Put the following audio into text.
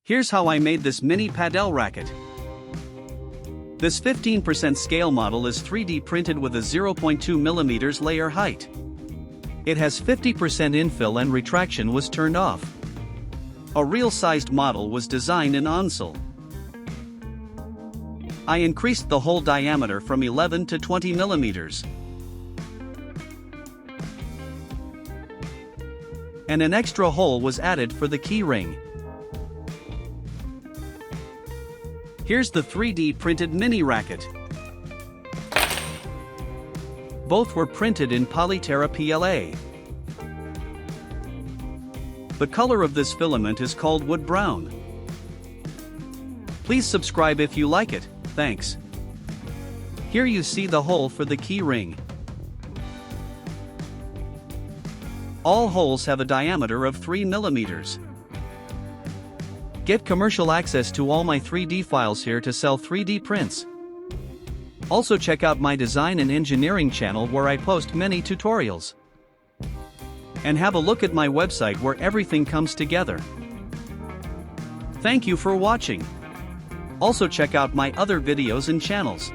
Here's how I made this mini padel racket. This 15% scale model is 3D printed with a 0.2 mm layer height. It has 50% infill and retraction was turned off. A real-sized model was designed in Onsel. I increased the hole diameter from 11 to 20 mm. And an extra hole was added for the key ring. Here's the 3D printed mini racket. Both were printed in Polytera PLA. The color of this filament is called wood brown. Please subscribe if you like it, thanks. Here you see the hole for the key ring. All holes have a diameter of 3 mm. Get commercial access to all my 3D files here to sell 3D prints. Also check out my design and engineering channel where I post many tutorials. And have a look at my website where everything comes together. Thank you for watching. Also check out my other videos and channels.